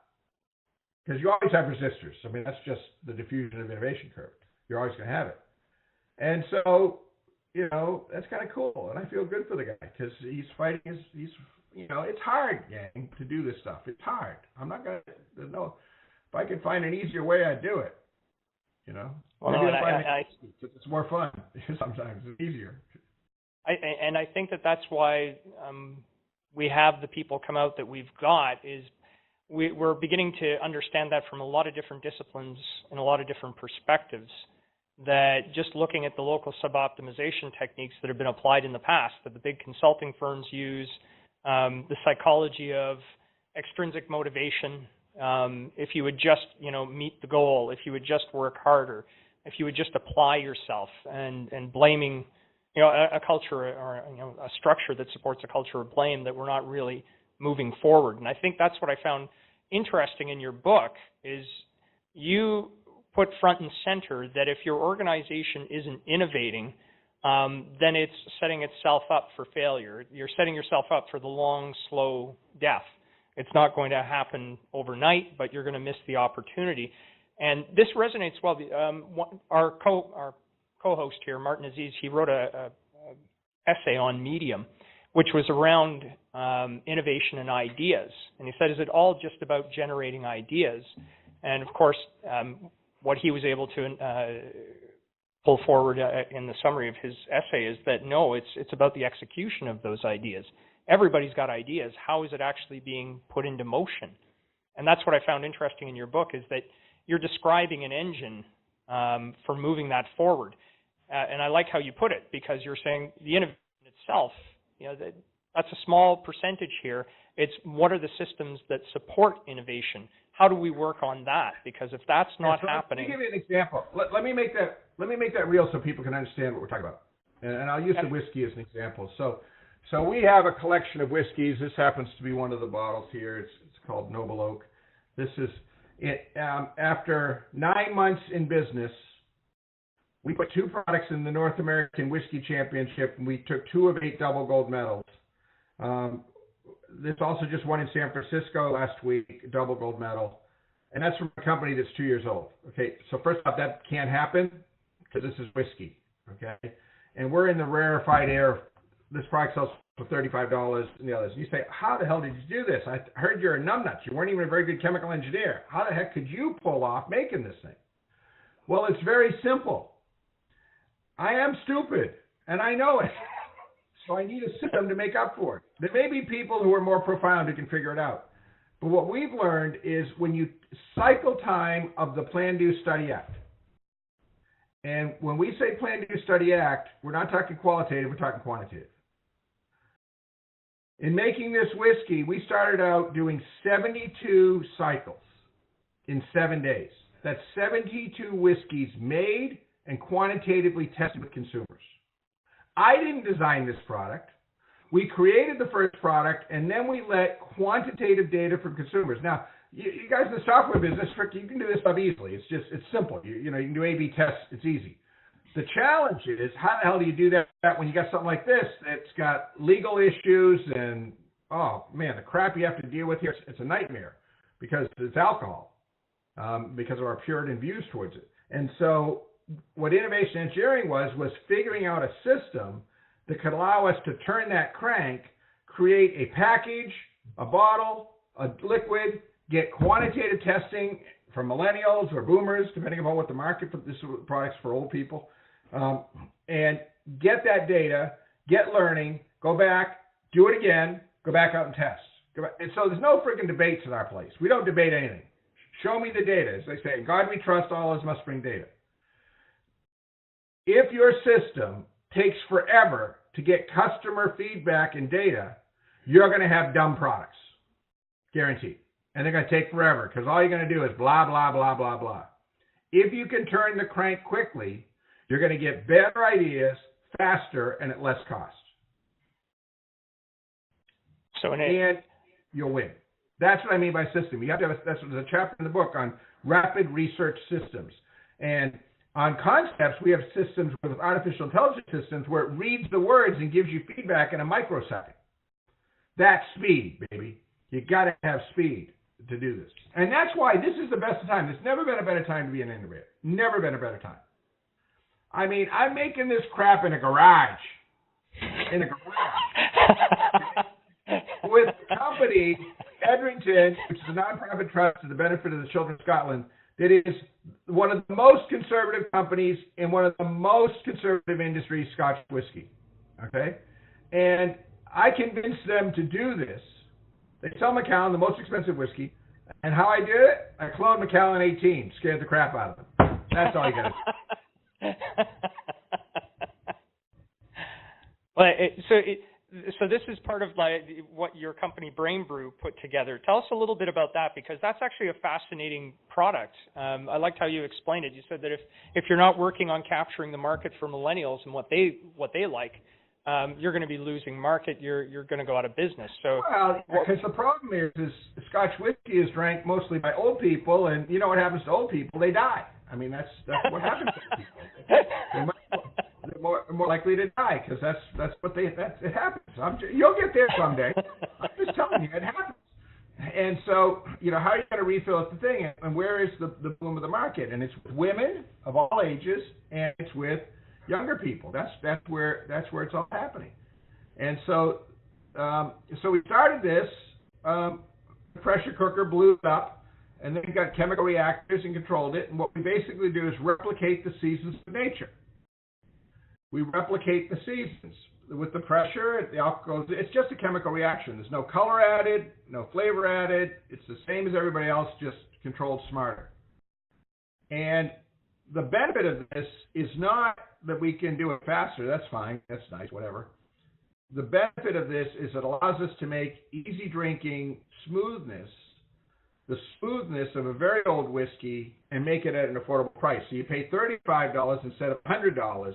Because you always have resistors. I mean, that's just the diffusion of innovation curve. You're always going to have it. And so, you know, that's kind of cool. And I feel good for the guy because he's fighting you know, it's hard, gang, to do this stuff. It's hard. I'm not going to, if I could find an easier way, I'd do it. You know? Well, it's more fun sometimes. It's easier. I think that's why we have the people come out that we've got is we're beginning to understand that from a lot of different disciplines and a lot of different perspectives, that just looking at the local sub-optimization techniques that have been applied in the past, that the big consulting firms use, the psychology of extrinsic motivation, if you would just, you know, meet the goal, if you would just work harder, if you would just apply yourself, and blaming, you know, a culture or, you know, a structure that supports a culture of blame, that we're not really moving forward. And I think that's what I found interesting in your book is you put front and center that if your organization isn't innovating, then it's setting itself up for failure. You're setting yourself up for the long, slow death. It's not going to happen overnight, but you're going to miss the opportunity. And this resonates well. Our co-host here, Martin Aziz, he wrote a essay on Medium, which was around innovation and ideas. And he said, is it all just about generating ideas? And of course, what he was able to pull forward in the summary of his essay is that no, it's about the execution of those ideas. Everybody's got ideas. How is it actually being put into motion? And that's what I found interesting in your book, is that you're describing an engine for moving that forward. And I like how you put it, because you're saying the innovation itself, you know, that's a small percentage here. It's what are the systems that support innovation? How do we work on that? Because if that's not happening, let me give you an example. Let me make that real so people can understand what we're talking about. And I'll use the whiskey as an example. So we have a collection of whiskeys. This happens to be one of the bottles here. It's called Noble Oak. This is it. After 9 months in business, we put 2 products in the North American Whiskey Championship, and we took 2 of 8 double gold medals. This also just won in San Francisco last week, double gold medal. And that's from a company that's 2 years old. Okay, so first off, that can't happen because this is whiskey. Okay, and we're in the rarefied air. This product sells for $35 and the others. And you say, how the hell did you do this? I heard you're a numbnut. You weren't even a very good chemical engineer. How the heck could you pull off making this thing? Well, it's very simple. I am stupid, and I know it. So I need a system to make up for it. There may be people who are more profound who can figure it out. But what we've learned is when you cycle time of the Plan, Do, Study, Act. And when we say Plan, Do, Study, Act, we're not talking qualitative, we're talking quantitative. In making this whiskey, we started out doing 72 cycles in 7 days. That's 72 whiskeys made and quantitatively tested with consumers. I didn't design this product. We created the first product, and then we let quantitative data from consumers. Now, you guys in the software business, you can do this stuff easily. It's simple. You can do A/B tests. It's easy. The challenge is, how the hell do you do that when you got something like this that's got legal issues and, oh man, the crap you have to deal with here, it's a nightmare because it's alcohol, because of our Puritan views towards it. And so what innovation engineering was figuring out a system that could allow us to turn that crank, create a package, a bottle, a liquid, get quantitative testing for millennials or boomers, depending upon what the market for this product's for old people, and get that data, get learning, go back, do it again, go back out and test. And so there's no freaking debates at our place. We don't debate anything. Show me the data. As they say, in God we trust, all of us must bring data. If your system takes forever to get customer feedback and data, you're going to have dumb products. Guaranteed. And they're going to take forever because all you're going to do is blah, blah, blah, blah, blah. If you can turn the crank quickly, you're going to get better ideas faster and at less cost. And you'll win. That's what I mean by system. You have to have there's a chapter in the book on rapid research systems. And on concepts, we have systems with artificial intelligence systems where it reads the words and gives you feedback in a microsecond. That's speed, baby. You got to have speed to do this. And that's why this is the best time. There's never been a better time to be an innovator. Never been a better time. I mean, I'm making this crap in a garage. In a garage. With a company, Edrington, which is a nonprofit trust to the benefit of the children of Scotland, that is one of the most conservative companies in one of the most conservative industries, Scotch whiskey. Okay? And I convinced them to do this. They sell Macallan, the most expensive whiskey. And how I did it? I cloned Macallan 18, scared the crap out of them. That's all you got to do. So this is part of what your company Brain Brew put together. Tell us a little bit about that, because that's actually a fascinating product. I liked how you explained it. You said that if you're not working on capturing the market for millennials and what they like, you're going to be losing market. You're going to go out of business. So, well, because the problem is Scotch whiskey is drank mostly by old people, and you know what happens to old people? They die. I mean, that's what happens to people. They're more likely to die because that's what it happens. You'll get there someday. I'm just telling you, it happens. And so, how are you going to refill is the thing, and where is the boom of the market? And it's with women of all ages, and it's with younger people. That's where it's all happening. And so we started this. The pressure cooker blew it up, and then we got chemical reactors and controlled it. And what we basically do is replicate the seasons of nature. We replicate the seasons. With the pressure, the alcohol goes, it's just a chemical reaction. There's no color added, no flavor added. It's the same as everybody else, just controlled smarter. And the benefit of this is not that we can do it faster. That's fine. That's nice, whatever. The benefit of this is it allows us to make easy drinking smoothness, the smoothness of a very old whiskey, and make it at an affordable price. So you pay $35 instead of $100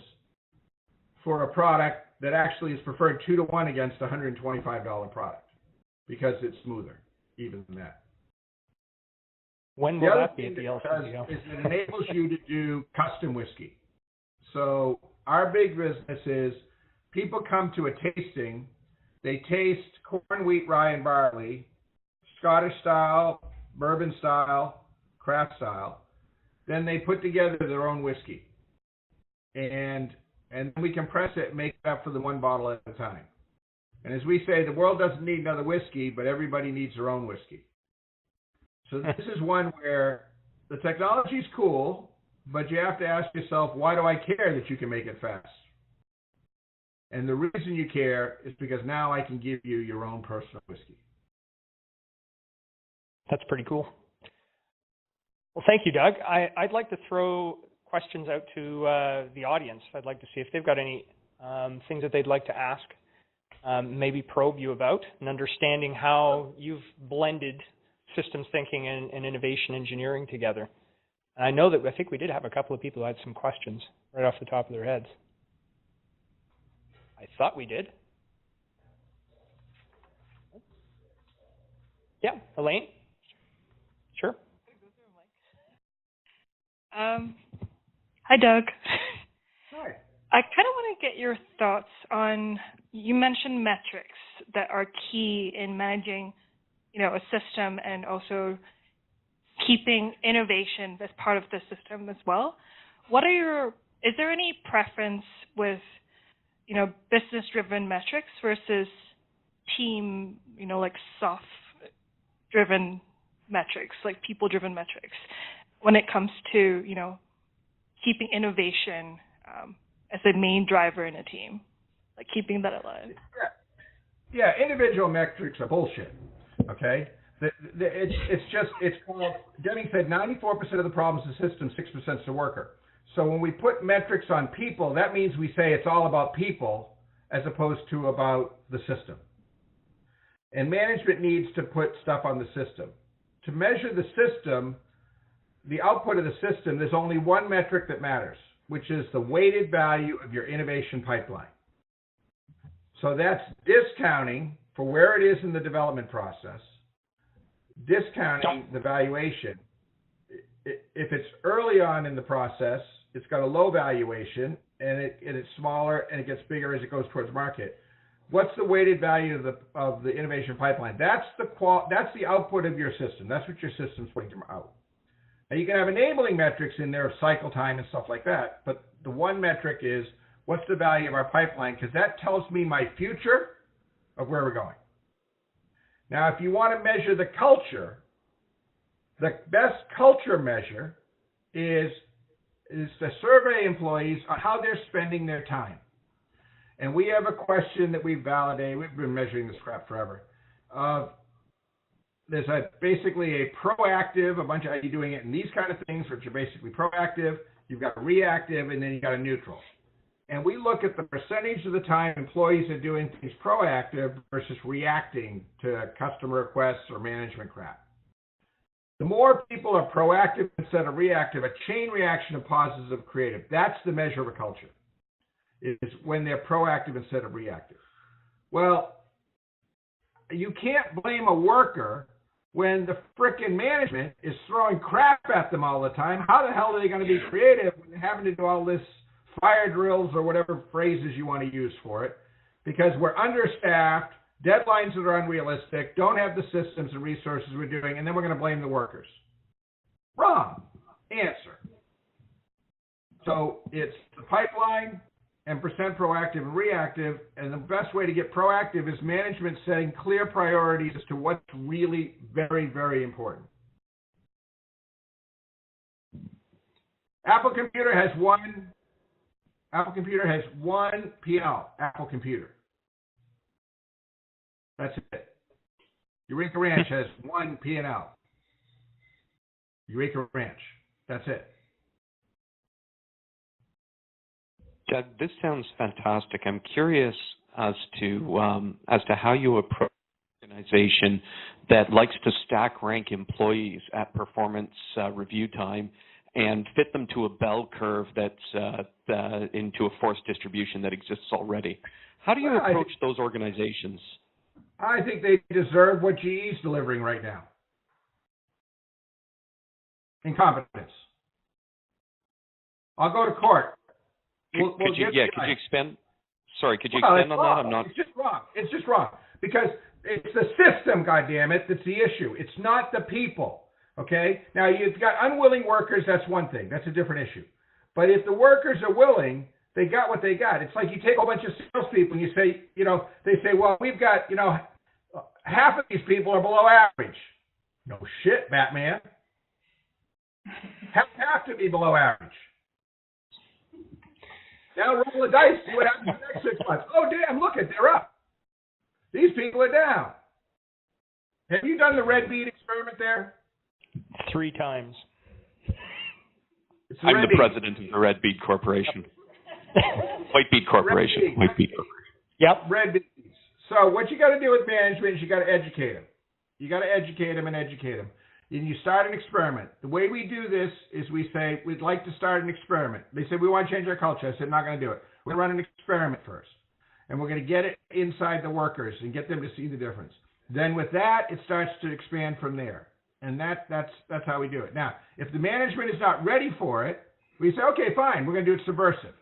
for a product that actually is preferred 2 to 1 against a $125 product because it's smoother, even than that. When will that be at the LCBO? Is it enables you to do custom whiskey. So our big business is people come to a tasting, they taste corn, wheat, rye, and barley, Scottish style, bourbon style, craft style. Then they put together their own whiskey. And then we compress it and make it up for the one bottle at a time. And as we say, the world doesn't need another whiskey, but everybody needs their own whiskey. So this is one where the technology's cool, but you have to ask yourself, why do I care that you can make it fast? And the reason you care is because now I can give you your own personal whiskey. That's pretty cool. Well, thank you, Doug. I'd like to throw questions out to the audience. I'd like to see if they've got any things that they'd like to ask. maybe probe you about and understanding how you've blended systems thinking and innovation engineering together. And I think we did have a couple of people who had some questions right off the top of their heads. I thought we did. Yeah, Elaine? Sure. Hi, Doug. Hi. I kind of want to get your thoughts on, you mentioned metrics that are key in managing, a system and also keeping innovation as part of the system as well. Is there any preference with, business-driven metrics versus team, like soft-driven metrics, like people-driven metrics, when it comes to, keeping innovation as a main driver in a team, like keeping that alive? Yeah, individual metrics are bullshit, okay? It's called, Deming said 94% of the problems is the system, 6% is the worker. So when we put metrics on people, that means we say it's all about people as opposed to about the system. And management needs to put stuff on the system. To measure the system, the output of the system, there's only one metric that matters, which is the weighted value of your innovation pipeline. So that's discounting for where it is in the development process, discounting the valuation. If it's early on in the process, it's got a low valuation, and it's smaller, and it gets bigger as it goes towards market. What's the weighted value of the innovation pipeline? That's the output of your system. That's what your system's putting out. Now, you can have enabling metrics in there of cycle time and stuff like that, but the one metric is what's the value of our pipeline, because that tells me my future of where we're going. Now, if you want to measure the culture, the best culture measure is to survey employees on how they're spending their time. And we have a question that we validate. We've been measuring this crap forever. There's basically a proactive, a bunch of, are you doing it in these kind of things, which are basically proactive. You've got a reactive, and then you've got a neutral. And we look at the percentage of the time employees are doing things proactive versus reacting to customer requests or management crap. The more people are proactive instead of reactive, a chain reaction of positive creative. That's the measure of a culture, is when they're proactive instead of reactive. Well, you can't blame a worker when the frickin' management is throwing crap at them all the time. How the hell are they going to be creative when they're having to do all this fire drills or whatever phrases you want to use for it? Because we're understaffed, deadlines that are unrealistic, don't have the systems and resources we're doing, and then we're going to blame the workers. Wrong answer. So it's the pipeline and percent proactive and reactive, and the best way to get proactive is management setting clear priorities as to what's really very, very important. Apple Computer has one P&L, Apple Computer. That's it. Eureka Ranch has one P&L. Eureka Ranch. That's it. Doug, this sounds fantastic. I'm curious as to how you approach an organization that likes to stack rank employees at performance review time and fit them to a bell curve that's into a forced distribution that exists already. How do you approach those organizations? I think they deserve what GE's delivering right now. Incompetence. I'll go to court. Could you expand? Sorry, could you expand on that? I'm not. It's just wrong. It's just wrong because it's the system, goddammit, that's the issue. It's not the people. Okay. Now you've got unwilling workers. That's one thing. That's a different issue. But if the workers are willing, they got what they got. It's like you take a whole bunch of salespeople and you say, they say, well, we've got, half of these people are below average. No shit, Batman. Have to be below average. Now roll the dice, see what happens in the next 6 months. Oh, damn, look it, they're up. These people are down. Have you done the red bead experiment there? 3 times. I'm the president of the Red Bead Corporation. White Bead Corporation. White Bead Corporation. Yep. Red beads. So what you got to do with management is you got to educate them. You got to educate them and educate them. And you start an experiment. The way we do this is we say, we'd like to start an experiment. They say, we want to change our culture. I said, not going to do it. We're going to run an experiment first. And we're going to get it inside the workers and get them to see the difference. Then with that, it starts to expand from there. And that's how we do it. Now, if the management is not ready for it, we say, okay, fine, we're going to do it subversive.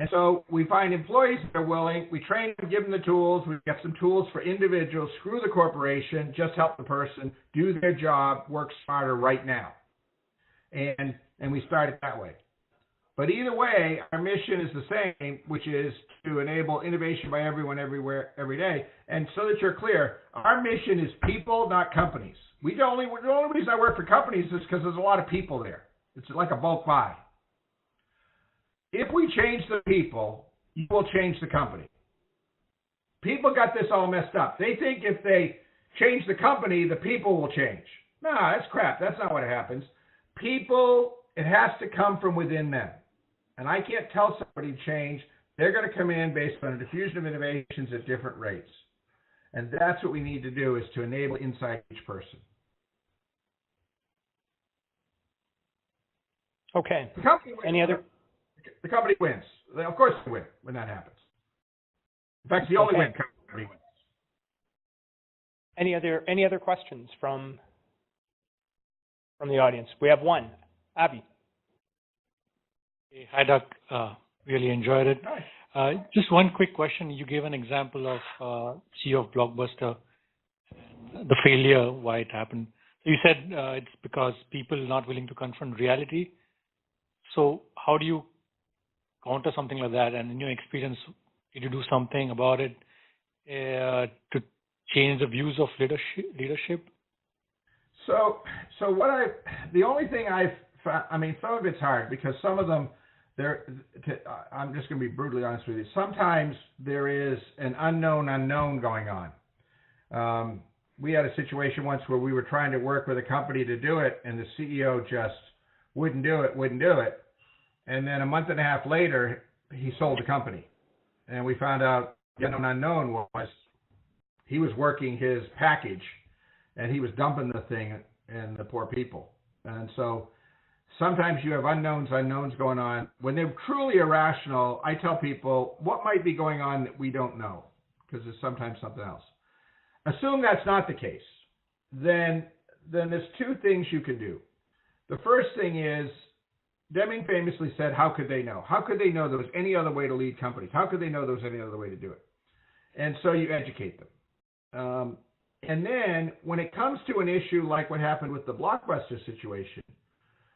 And so we find employees that are willing, we train them, give them the tools, we get some tools for individuals, screw the corporation, just help the person do their job, work smarter right now. And we start it that way. But either way, our mission is the same, which is to enable innovation by everyone, everywhere, every day. And so that you're clear, our mission is people, not companies. The only reason I work for companies is because there's a lot of people there. It's like a bulk buy. If we change the people, you will change the company. People got this all messed up. They think if they change the company, the people will change. No, that's crap. That's not what happens. People, it has to come from within them. And I can't tell somebody to change. They're going to come in based on a diffusion of innovations at different rates. And that's what we need to do, is to enable inside each person. Okay. The company wins. Any other? The company wins. Of course they win when that happens. In fact, it's the only way the company wins. Any other questions from the audience? We have one. Avi. Hey, hi, Doug. Really enjoyed it. Nice. Just one quick question. You gave an example of CEO of Blockbuster, the failure, why it happened. You said it's because people not willing to confront reality. So how do you counter something like that? And in your experience, did you do something about it to change the views of leadership? So the only thing some of it's hard because some of them, I'm just going to be brutally honest with you. Sometimes there is an unknown going on. We had a situation once where we were trying to work with a company to do it, and the CEO just wouldn't do it. And then a month and a half later, he sold the company. And we found out the unknown was he was working his package, and he was dumping the thing and the poor people. And so sometimes you have unknowns going on. When they're truly irrational, I tell people what might be going on that we don't know, because there's sometimes something else. Assume that's not the case. Then there's two things you can do. The first thing is, Deming famously said, how could they know? How could they know there was any other way to lead companies? How could they know there was any other way to do it? And so you educate them. And then when it comes to an issue like what happened with the Blockbuster situation,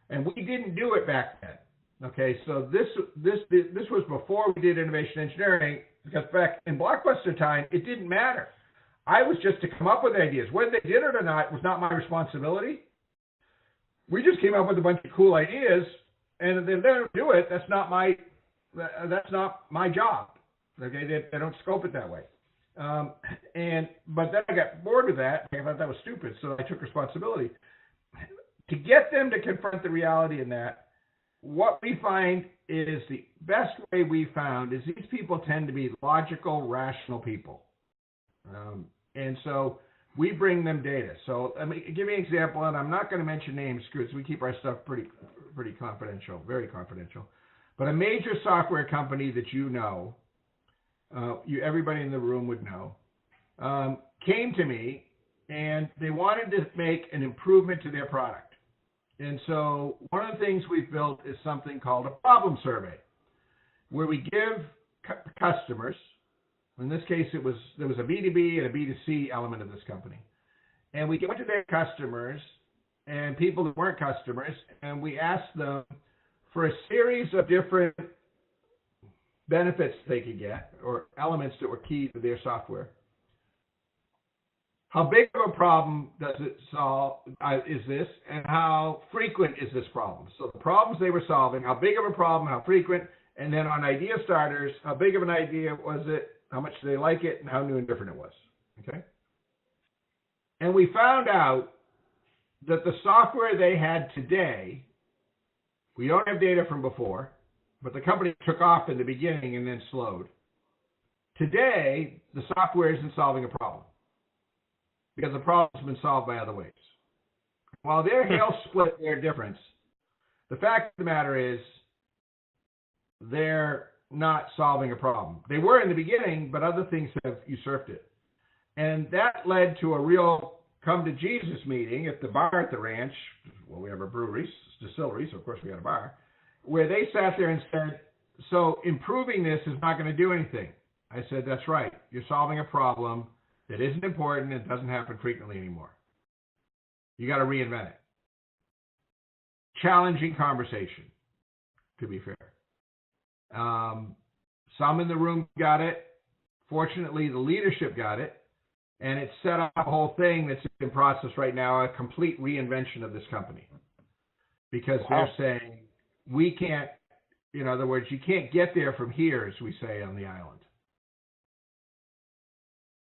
and we didn't do it back then. Okay, so this was before we did innovation engineering, because back in Blockbuster time, it didn't matter. I was just to come up with ideas. Whether they did it or not was not my responsibility. We just came up with a bunch of cool ideas, and if they don't do it, that's not my job. Okay, they don't scope it that way. But then I got bored with that. I thought that was stupid, so I took responsibility. To get them to confront the reality in that, what we find is the best way we found is these people tend to be logical, rational people. And so we bring them data. So let me give you an example, and I'm not going to mention names because we keep our stuff pretty confidential, very confidential. But a major software company that you know, everybody in the room would know, came to me and they wanted to make an improvement to their product. And so one of the things we've built is something called a problem survey, where we give customers, in this case there was a B2B and a B2C element of this company, and we went to their customers and people who weren't customers, and we asked them for a series of different benefits they could get, or elements that were key to their software. How big of a problem does it solve, is this, and how frequent is this problem? So the problems they were solving, how big of a problem, how frequent, and then on idea starters, how big of an idea was it, how much do they like it, and how new and different it was, okay? And we found out that the software they had today, we don't have data from before, but the company took off in the beginning and then slowed. Today, the software isn't solving a problem because the problem's been solved by other ways. While their hail split their difference, the fact of the matter is they're not solving a problem. They were in the beginning, but other things have usurped it. And that led to a real come to Jesus meeting at the bar at the ranch. Well, we have a brewery, distillery, so of course we had a bar, where they sat there and said, so improving this is not going to do anything. I said, that's right. You're solving a problem that isn't important and doesn't happen frequently anymore. You got to reinvent it. Challenging conversation, to be fair. Some in the room got it. Fortunately, the leadership got it. And it set up a whole thing that's in process right now, a complete reinvention of this company. Because they're saying, we can't, in other words, you can't get there from here, as we say on the island.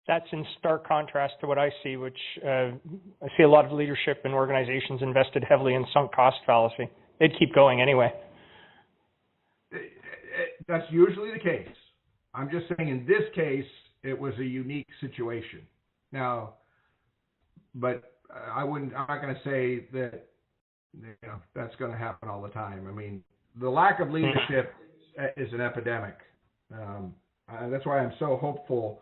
That's in stark contrast to what I see, which I see a lot of leadership and organizations invested heavily in sunk cost fallacy. They'd keep going anyway. That's usually the case. I'm just saying in this case, it was a unique situation. Now, but I'm not going to say that, that's going to happen all the time. I mean, the lack of leadership is an epidemic. That's why I'm so hopeful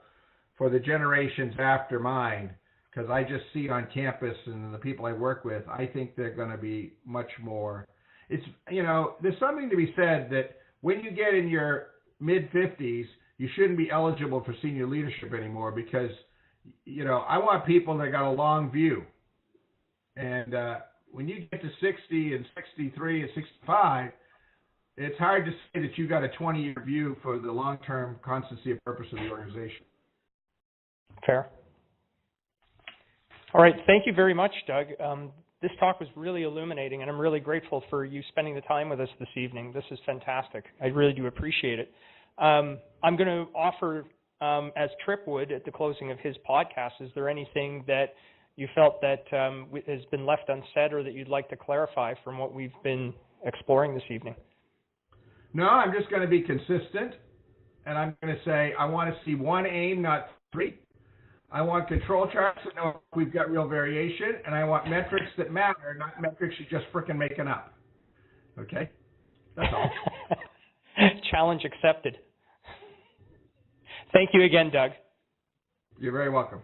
for the generations after mine, because I just see on campus and the people I work with, I think they're going to be much more. It's, there's something to be said that when you get in your mid-50s, you shouldn't be eligible for senior leadership anymore because, I want people that got a long view. And when you get to 60 and 63 and 65, it's hard to say that you got a 20-year view for the long-term constancy of purpose of the organization. Fair. All right. Thank you very much, Doug. This talk was really illuminating, and I'm really grateful for you spending the time with us this evening. This is fantastic. I really do appreciate it. I'm going to offer, as Tripp would at the closing of his podcast, is there anything that you felt that has been left unsaid or that you'd like to clarify from what we've been exploring this evening? No, I'm just going to be consistent, and I'm going to say I want to see one aim, not three. I want control charts that know if we've got real variation, and I want metrics that matter, not metrics you're just frickin' making up. Okay? That's all. Challenge accepted. Thank you again, Doug. You're very welcome.